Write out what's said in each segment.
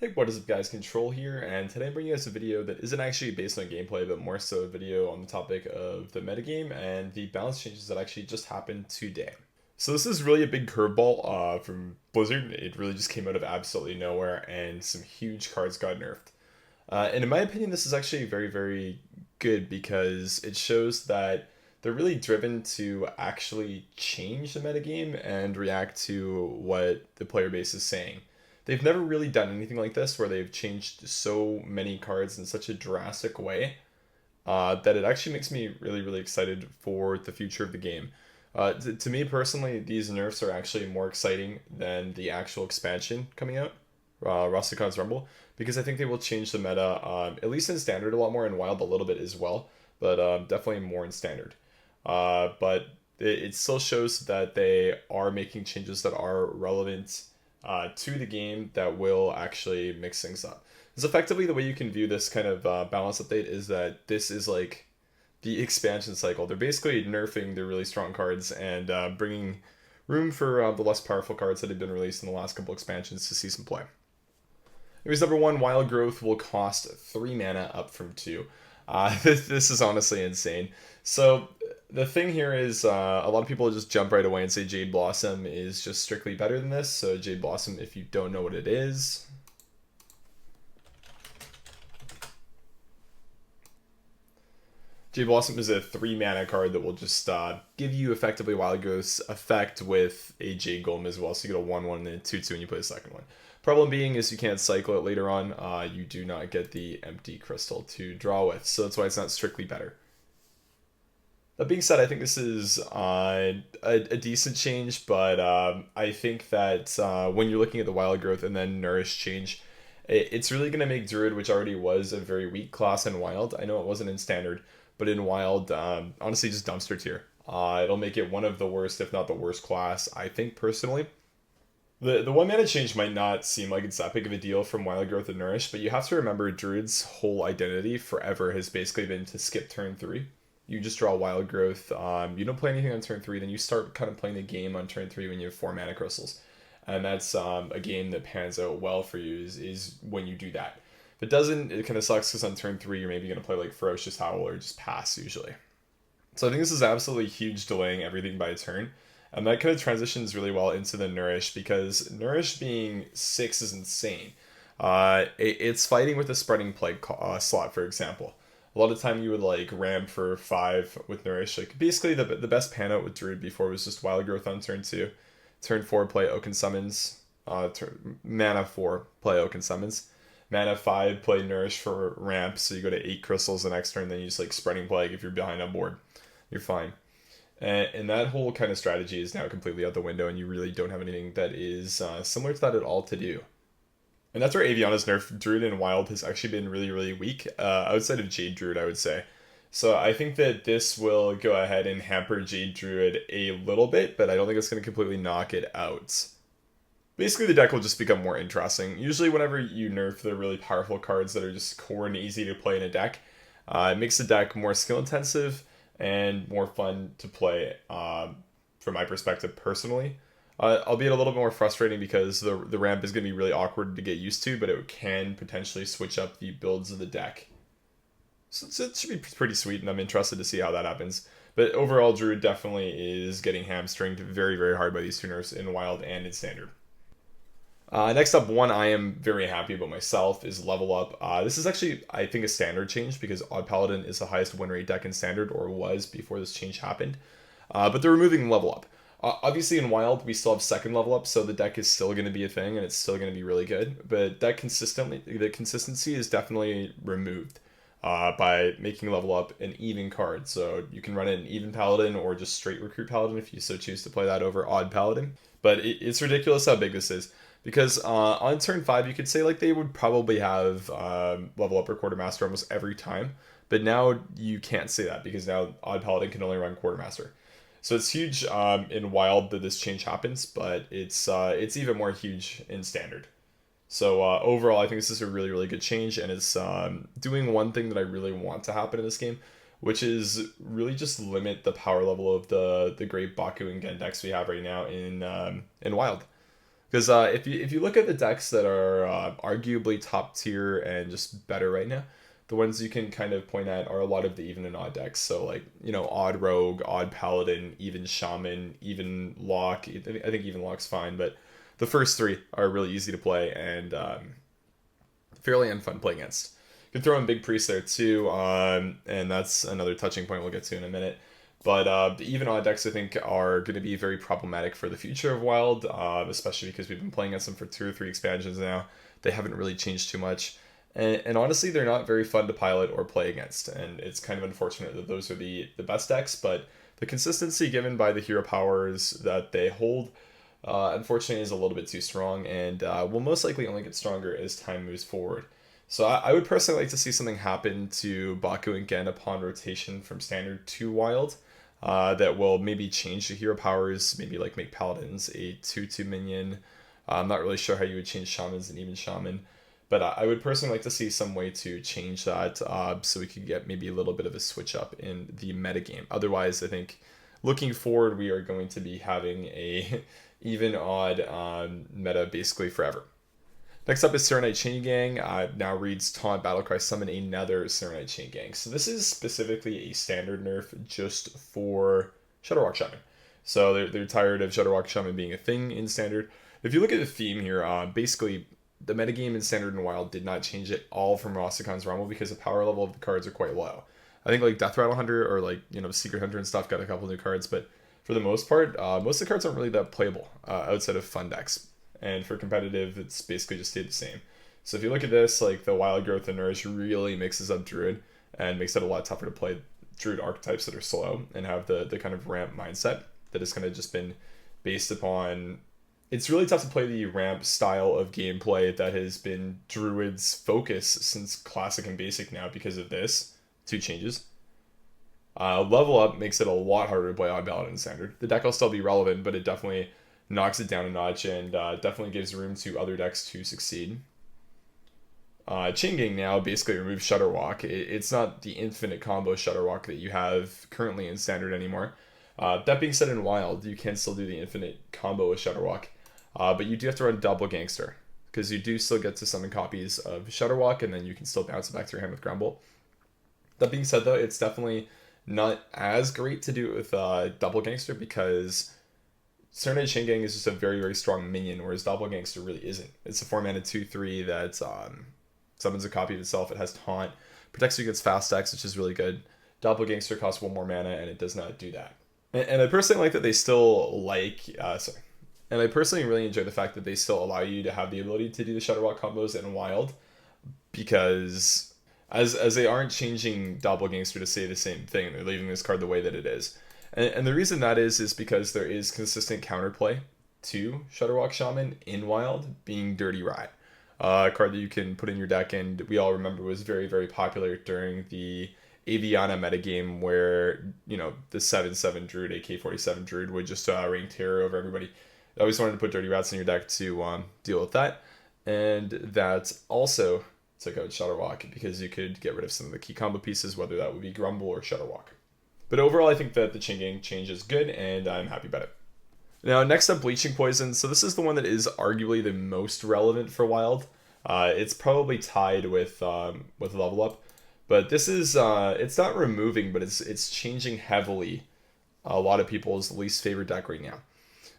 Hey, what is up guys, Control here, and today I'm bringing you guys a video that isn't actually based on gameplay, but more so a video on the topic of the metagame and the balance changes that actually just happened today. So this is really a big curveball from Blizzard. It really just came out of absolutely nowhere, and some huge cards got nerfed. And in my opinion, this is actually very, very good because it shows that they're really driven to actually change the metagame and react to what the player base is saying. They've never really done anything like this where they've changed so many cards in such a drastic way that it actually makes me really, really excited for the future of the game. To me personally, these nerfs are actually more exciting than the actual expansion coming out, Rastakhan's Rumble, because I think they will change the meta, at least in Standard a lot more, and Wild a little bit as well, but definitely more in Standard. But it still shows that they are making changes that are relevant to the game that will actually mix things up. Because effectively the way you can view this kind of balance update is that this is like the expansion cycle. They're basically nerfing the really strong cards and bringing room for the less powerful cards that have been released in the last couple expansions to see some play. Anyways, number one, Wild Growth will cost 3 mana up from 2. This is honestly insane. So the thing here is a lot of people just jump right away and say Jade Blossom is just strictly better than this. So Jade Blossom, if you don't know what it is, Jade Blossom is a 3 mana card that will just give you effectively Wild Growth's effect with a Jade Golem as well. So you get a 1/1 and then a 2/2 when you play the second one. Problem being is you can't cycle it later on. You do not get the empty crystal to draw with. So that's why it's not strictly better. That being said, I think this is a decent change, but I think that when you're looking at the Wild Growth and then Nourish change, it's really going to make Druid, which already was a very weak class in Wild. I know it wasn't in Standard, but in Wild, honestly, just dumpster tier. It'll make it one of the worst, if not the worst class, I think, personally. The 1 mana change might not seem like it's that big of a deal from Wild Growth and Nourish, but you have to remember Druid's whole identity forever has basically been to skip turn 3. You just draw Wild Growth, you don't play anything on turn 3, then you start kind of playing the game on turn 3 when you have 4 mana crystals. And that's a game that pans out well for you is when you do that. If it doesn't, it kind of sucks because on turn 3 you're maybe going to play like Ferocious Howl or just pass usually. So I think this is absolutely huge, delaying everything by a turn. And that kind of transitions really well into the Nourish, because Nourish being 6 is insane. It's fighting with the Spreading Plague slot, for example. A lot of time you would like ramp for 5 with Nourish. Like basically the best pan out with Druid before was just Wild Growth on turn 2. Turn 4 play Oaken Summons. Mana 4 play Oaken Summons. Mana 5 play Nourish for ramp, so you go to 8 crystals the next turn, then you just like Spreading Plague if you're behind on board. You're fine. And that whole kind of strategy is now completely out the window, and you really don't have anything that is similar to that at all to do. And that's where Aviana's nerf Druid in Wild has actually been really, really weak, outside of Jade Druid, I would say. So I think that this will go ahead and hamper Jade Druid a little bit, but I don't think it's going to completely knock it out. Basically, the deck will just become more interesting. Usually whenever you nerf the really powerful cards that are just core and easy to play in a deck, it makes the deck more skill intensive and more fun to play, from my perspective personally. Albeit a little bit more frustrating because the ramp is going to be really awkward to get used to, but it can potentially switch up the builds of the deck. So it should be pretty sweet, and I'm interested to see how that happens. But overall, Druid definitely is getting hamstringed very, very hard by these two nerfs in Wild and in Standard. Next up, one I am very happy about myself is Level Up. This is actually, I think, a Standard change because Odd Paladin is the highest win rate deck in Standard, or was before this change happened. But they're removing Level Up. Obviously in Wild, we still have second level up, so the deck is still going to be a thing, and it's still going to be really good. But the consistency is definitely removed by making level up an even card. So you can run it in even Paladin or just straight Recruit Paladin if you so choose to play that over Odd Paladin. But it's ridiculous how big this is. Because on turn 5, you could say like they would probably have level up or Quartermaster almost every time. But now you can't say that because now Odd Paladin can only run Quartermaster. So it's huge in Wild that this change happens, but it's even more huge in Standard. So overall, I think this is a really, really good change, and it's doing one thing that I really want to happen in this game, which is really just limit the power level of the great Baku and Gen decks we have right now in Wild. Because if you look at the decks that are arguably top tier and just better right now, the ones you can kind of point at are a lot of the even and odd decks. So like, you know, odd rogue, odd paladin, even shaman, even lock. I think even lock's fine, but the first three are really easy to play and fairly unfun to play against. You can throw in big priest there too, and that's another touching point we'll get to in a minute. But the even odd decks, I think, are going to be very problematic for the future of Wild, especially because we've been playing against them for 2 or 3 expansions now. They haven't really changed too much. And honestly, they're not very fun to pilot or play against. And it's kind of unfortunate that those are the best decks, but the consistency given by the hero powers that they hold, unfortunately, is a little bit too strong and will most likely only get stronger as time moves forward. So I would personally like to see something happen to Baku and Gen upon rotation from Standard to Wild. That will maybe change the hero powers, maybe like make paladins a 2/2 minion. I'm not really sure how you would change shamans and even shaman, but I would personally like to see some way to change that so we could get maybe a little bit of a switch up in the metagame. Otherwise, I think looking forward, we are going to be having a even odd meta basically forever. Next up is Serenite Chain Gang. Now reads Taunt Battlecry Summon another Serenite Chain Gang. So this is specifically a standard nerf just for Shudder Walk Shaman. So they're tired of Shudder Walk Shaman being a thing in standard. If you look at the theme here, basically the metagame in standard and wild did not change at all from Rastakhan's Rumble because the power level of the cards are quite low. I think like Death Rattle Hunter or like, you know, Secret Hunter and stuff got a couple new cards, but for the most part, most of the cards aren't really that playable outside of fun decks. And for competitive, it's basically just stayed the same. So if you look at this, like the Wild Growth and Nourish really mixes up Druid and makes it a lot tougher to play Druid archetypes that are slow and have the kind of ramp mindset that has kind of just been based upon. It's really tough to play the ramp style of gameplay that has been Druid's focus since Classic and Basic now because of this. 2 changes. Level up makes it a lot harder to play Odd Paladin in Standard. The deck will still be relevant, but it definitely knocks it down a notch and definitely gives room to other decks to succeed. Chain Gang now basically removes Shudder Walk. It's not the infinite combo Shudder Walk that you have currently in Standard anymore. That being said, in Wild, you can still do the infinite combo with Shudder Walk, but you do have to run double Gangster, because you do still get to summon copies of Shudder Walk, and then you can still bounce it back to your hand with Grumble. That being said, though, it's definitely not as great to do it with double Gangster, because Serenade Chain Gang is just a very, very strong minion, whereas Doppelgangster really isn't. It's a 4-mana 2/3 that summons a copy of itself. It has Taunt, protects you against fast decks, which is really good. Doppelgangster costs 1 more mana, and it does not do that. And I personally like that they still and I personally really enjoy the fact that they still allow you to have the ability to do the Shudder Walk combos in Wild, because as they aren't changing Doppelgangster to say the same thing, they're leaving this card the way that it is. And the reason that is because there is consistent counterplay to Shudder Walk Shaman in Wild, being Dirty Rat. A card that you can put in your deck, and we all remember was very, very popular during the Aviana metagame where, you know, the 7/7 Druid, AK-47 Druid, would just rain terror over everybody. I always wanted to put Dirty Rats in your deck to deal with that. And that also took out Shudder Walk, because you could get rid of some of the key combo pieces, whether that would be Grumble or Shudder Walk. But overall, I think that the Chain Gang change is good, and I'm happy about it. Now, next up, Bleaching Poison. So this is the one that is arguably the most relevant for Wild. It's probably tied with Level Up, but this is it's not removing, but it's changing heavily a lot of people's least favorite deck right now.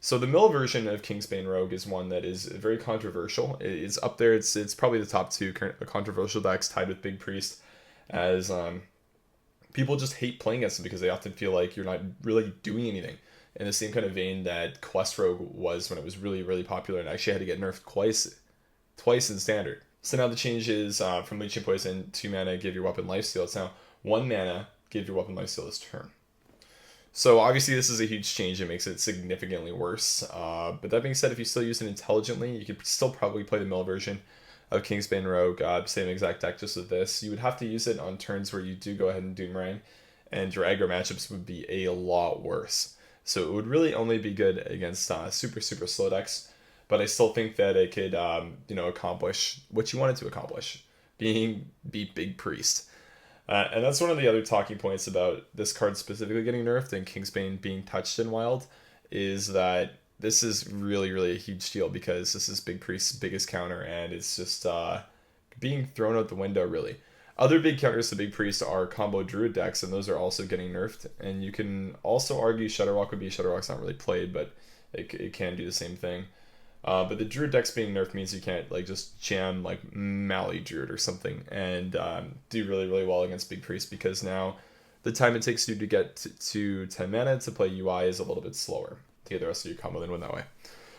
So the mill version of Kingsbane Rogue is one that is very controversial. It's up there. It's probably the top 2 controversial decks, tied with Big Priest, as people just hate playing against them because they often feel like you're not really doing anything. In the same kind of vein that Quest Rogue was when it was really, really popular and actually had to get nerfed twice in Standard. So now the change is from Leeching Poison, 2 mana, give your weapon lifesteal. It's now 1 mana, give your weapon lifesteal this turn. So obviously this is a huge change. It makes it significantly worse. But that being said, if you still use it intelligently, you could still probably play the mill version of Kingsbane Rogue, same exact deck, just with this. You would have to use it on turns where you do go ahead and Doomerang, and your aggro matchups would be a lot worse. So it would really only be good against super, super slow decks, but I still think that it could, accomplish what you wanted to accomplish, beat Big Priest. And that's one of the other talking points about this card specifically getting nerfed and Kingsbane being touched in Wild, is that this is really, really a huge deal because this is Big Priest's biggest counter, and it's just being thrown out the window, really. Other big counters to Big Priest are combo Druid decks, and those are also getting nerfed. And you can also argue Shudder Walk would be. Shudder Walk's not really played, but it can do the same thing. But the Druid decks being nerfed means you can't like just jam like Mally Druid or something and do really, really well against Big Priest, because now the time it takes you to get to 10 mana to play UI is a little bit slower to get the rest of your combo than win that way.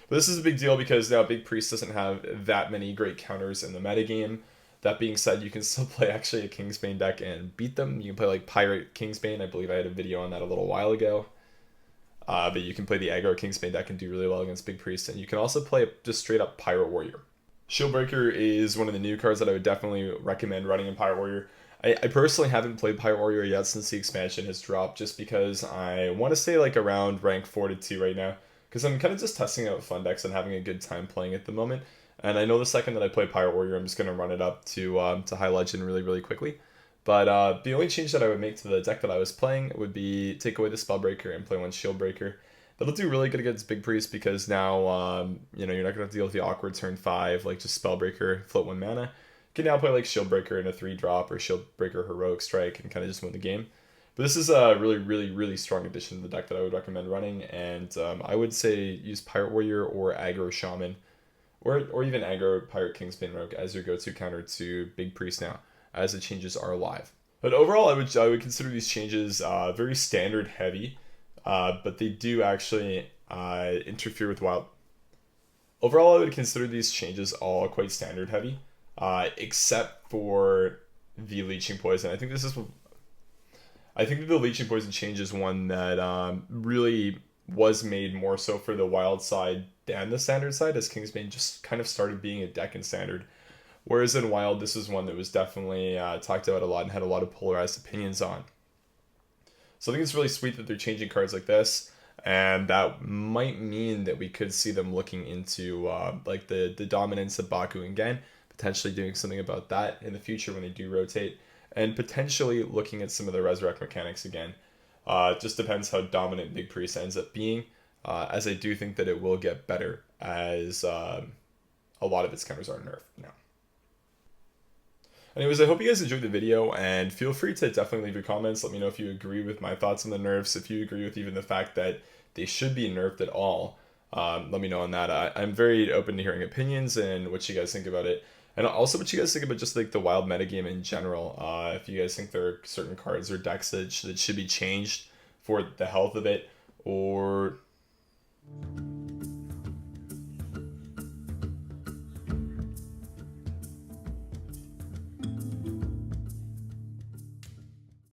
But this is a big deal because now Big Priest doesn't have that many great counters in the metagame. That being said, you can still play actually a Kingsbane deck and beat them. You can play like Pirate Kingsbane. I believe I had a video on that a little while ago. But you can play the aggro Kingsbane deck and do really well against Big Priest. And you can also play just straight up Pirate Warrior. Shieldbreaker is one of the new cards that I would definitely recommend running in Pirate Warrior. I personally haven't played Pirate Warrior yet since the expansion has dropped, just because I want to stay like around rank 4 to 2 right now, because I'm kind of just testing out fun decks and having a good time playing at the moment. And I know the second that I play Pirate Warrior, I'm just going to run it up to High Legend really, really quickly. But the only change that I would make to the deck that I was playing would be take away the Spellbreaker and play one Shieldbreaker. That'll do really good against Big Priest, because now you're not going to have to deal with the awkward turn 5, like just Spellbreaker, float 1 mana. You can now play like Shieldbreaker in a 3-drop or Shieldbreaker Heroic Strike and kind of just win the game. But this is a really, really, really strong addition to the deck that I would recommend running, and I would say use Pirate Warrior or Aggro Shaman, or even Aggro Pirate Kingsbane Rogue as your go-to counter to Big Priest now, as the changes are live. But overall, I would consider these changes very standard heavy, but they do actually interfere with wild. Overall, I would consider these changes all quite standard heavy, except for the Leeching Poison. I think that the Leeching Poison change is one that really was made more so for the wild side than the standard side, as Kingsbane just kind of started being a deck in standard. Whereas in wild, this is one that was definitely talked about a lot and had a lot of polarized opinions on. So I think it's really sweet that they're changing cards like this, and that might mean that we could see them looking into like the dominance of Baku and Gen, potentially doing something about that in the future when they do rotate, and potentially looking at some of the Resurrect mechanics again. Just depends how dominant Big Priest ends up being, as I do think that it will get better as a lot of its counters are nerfed now. Anyways, I hope you guys enjoyed the video, and feel free to definitely leave your comments. Let me know if you agree with my thoughts on the nerfs, if you agree with even the fact that they should be nerfed at all. Let me know on that. I'm very open to hearing opinions and what you guys think about it. And also what you guys think about just like the wild metagame in general. If you guys think there are certain cards or decks that should be changed for the health of it, or